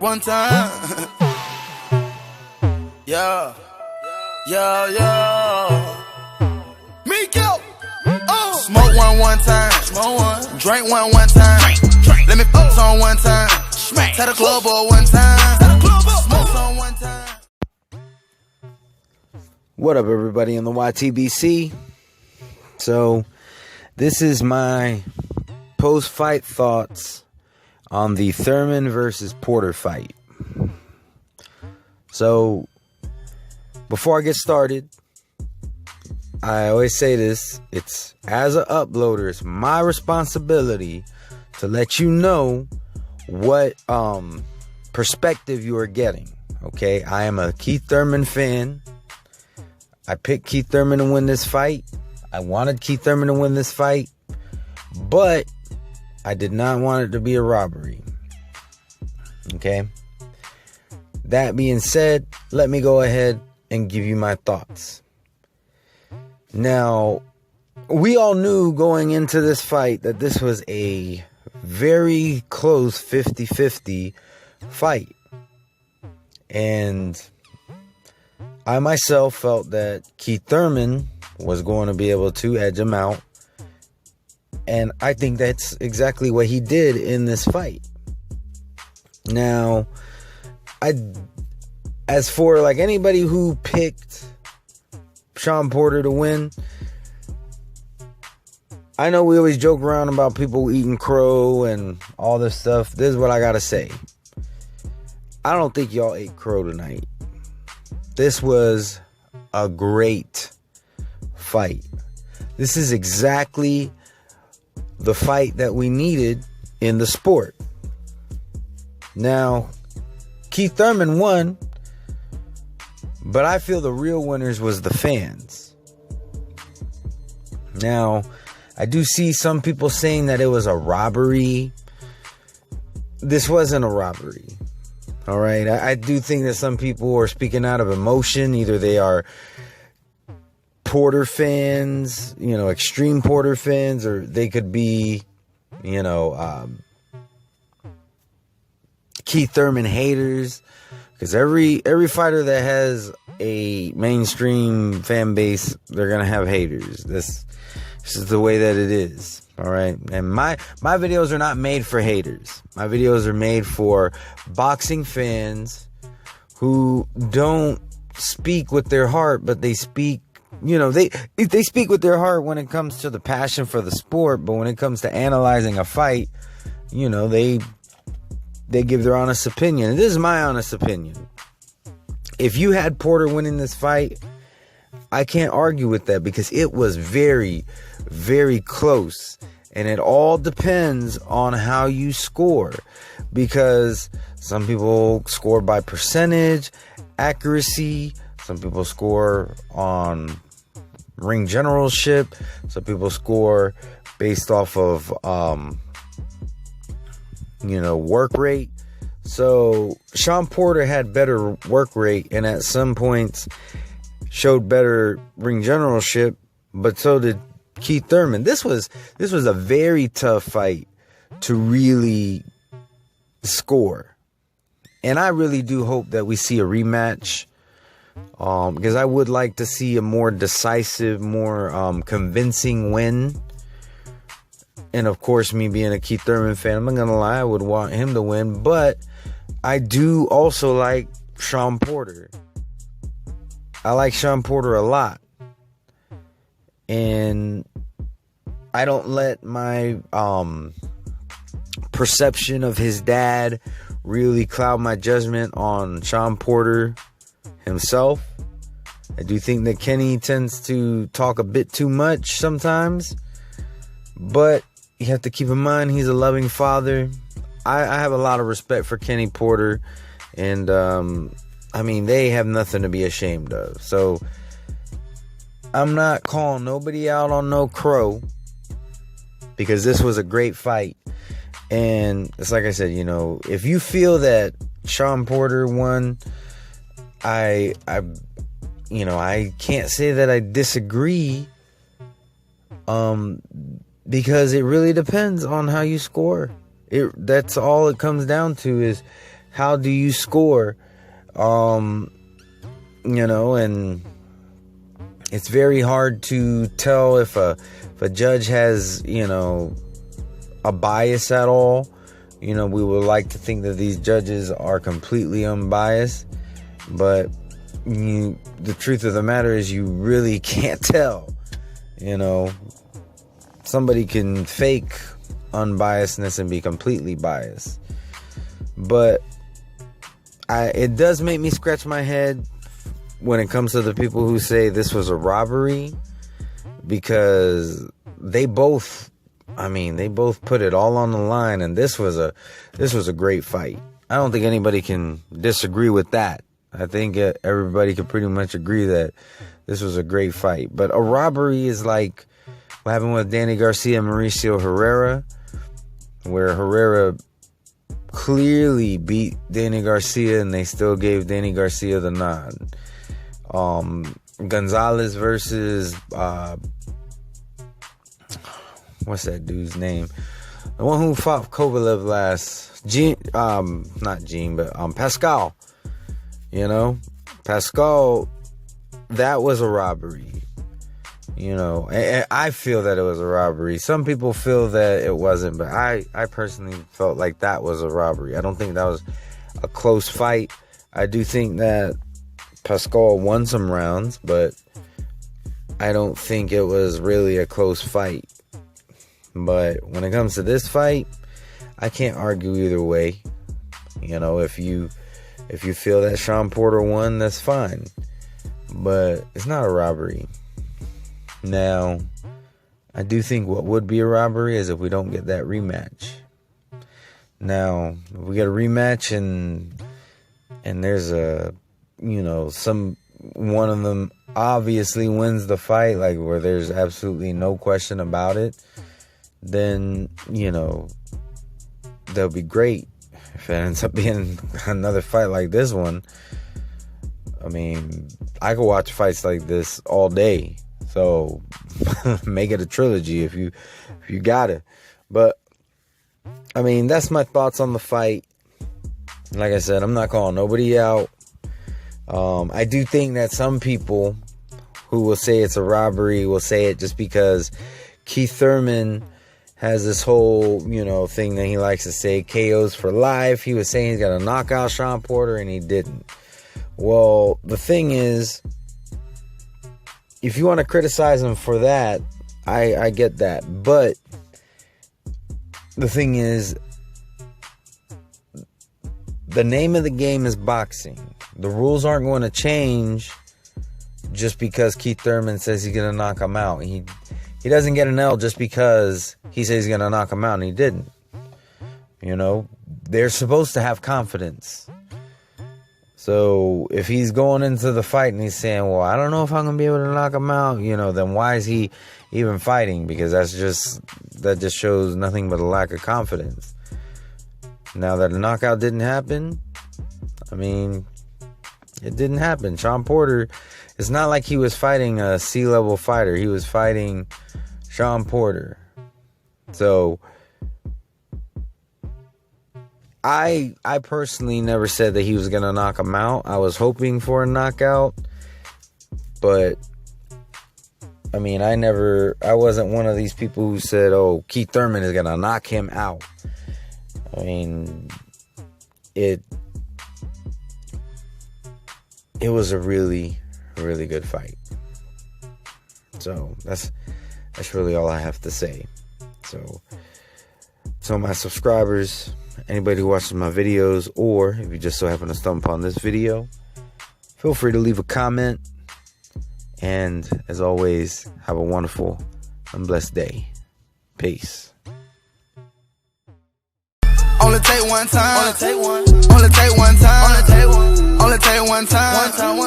one time. Yeah. Miko. Oh. Smoke one time. Smoke one. Drink one time. Drink. Let me fuck on one time. Smack. Tell the club boy one time. Smoke on one time. What up, everybody in the YTBC? So, this is my post-fight thoughts on the Thurman versus Porter fight. So, before I get started, I always say this, it's as an uploader, it's my responsibility to let you know what perspective you are getting. Okay, I am a Kieth Thurman fan. I picked Kieth Thurman to win this fight. I wanted Kieth Thurman to win this fight, but I did not want it to be a robbery. Okay? That being said, let me go ahead and give you my thoughts. Now, we all knew going into this fight that this was a very close 50-50 fight. And I myself felt that Kieth Thurman was going to be able to edge him out. And I think that's exactly what he did in this fight. Now, as for like anybody who picked Shawne Porter to win, I know we always joke around about people eating crow and all this stuff. This is what I gotta say. I don't think y'all ate crow tonight. This was a great fight. This is exactly the fight that we needed in the sport. Now, Kieth Thurman won, but I feel the real winners was the fans. Now, I do see some people saying that it was a robbery. This wasn't a robbery. All right, I do think that some people are speaking out of emotion. Either they are Porter fans, extreme Porter fans, or they could be, Kieth Thurman haters. Because every fighter that has a mainstream fan base, they're gonna have haters. This is the way that it is. All right, and my videos are not made for haters. My videos are made for boxing fans who don't speak with their heart, but they speak. They speak with their heart when it comes to the passion for the sport, but when it comes to analyzing a fight, they give their honest opinion. And this is my honest opinion. If you had Porter winning this fight, I can't argue with that because it was very, very close. And it all depends on how you score. Because some people score by percentage, accuracy. Some people score on ring generalship. Some people score based off of, work rate. So Shawne Porter had better work rate and at some points showed better ring generalship, but so did Kieth Thurman. This was a very tough fight to really score. And I really do hope that we see a rematch. Because I would like to see a more decisive, more convincing win. And of course, me being a Kieth Thurman fan, I'm not gonna lie, I would want him to win. But I do also like Shawne Porter. I like Shawne Porter a lot. And I don't let my perception of his dad really cloud my judgment on Shawne Porter himself. I do think that Kenny tends to talk a bit too much sometimes, but you have to keep in mind he's a loving father. I have a lot of respect for Kenny Porter, and they have nothing to be ashamed of. So I'm not calling nobody out on no crow, because this was a great fight. And it's like I said, if you feel that Shawne Porter won, I can't say that I disagree, because it really depends on how you score. That's all it comes down to, is how do you score? And it's very hard to tell if a judge has, a bias at all. We would like to think that these judges are completely unbiased, but the truth of the matter is you really can't tell. Somebody can fake unbiasedness and be completely biased. But it does make me scratch my head when it comes to the people who say this was a robbery, because they both put it all on the line, and this was a great fight. I don't think anybody can disagree with that. I think everybody could pretty much agree that this was a great fight. But a robbery is like what happened with Danny Garcia and Mauricio Herrera, where Herrera clearly beat Danny Garcia and they still gave Danny Garcia the nod. Gonzalez versus what's that dude's name? The one who fought Kovalev last. Pascal. Pascal, that was a robbery. I feel that it was a robbery. Some people feel that it wasn't, but I personally felt like that was a robbery. I don't think that was a close fight. I do think that Pascal won some rounds, but I don't think it was really a close fight. But when it comes to this fight, I can't argue either way. If you feel that Shawn Porter won, that's fine. But it's not a robbery. Now, I do think what would be a robbery is if we don't get that rematch. Now, if we get a rematch and there's some one of them obviously wins the fight, like where there's absolutely no question about it, then, that'll be great. If it ends up being another fight like this one, I could watch fights like this all day. So make it a trilogy if you got it. But that's my thoughts on the fight. Like I said, I'm not calling nobody out. I do think that some people who will say it's a robbery will say it just because Keith Thurman has this whole, thing that he likes to say, KOs for life. He was saying he's going to knock out Shawn Porter, and he didn't. Well, the thing is, if you want to criticize him for that, I get that. But the thing is, the name of the game is boxing. The rules aren't going to change just because Keith Thurman says he's going to knock him out. He doesn't get an L just because he says he's going to knock him out, and he didn't. They're supposed to have confidence. So if he's going into the fight and he's saying, well, I don't know if I'm going to be able to knock him out, then why is he even fighting? Because that just shows nothing but a lack of confidence. Now that a knockout didn't happen, it didn't happen. Shawn Porter, it's not like he was fighting a C-level fighter. He was fighting Shawn Porter. So I personally never said that he was going to knock him out. I was hoping for a knockout. But, I wasn't one of these people who said, oh, Keith Thurman is going to knock him out. It was a really, really good fight. So that's really all I have to say. So my subscribers, anybody who watches my videos, or if you just so happen to stumble upon this video, feel free to leave a comment. And as always, have a wonderful and blessed day. Peace. Only take one time. Only take one. Only take one time. Only take one. Only take one time.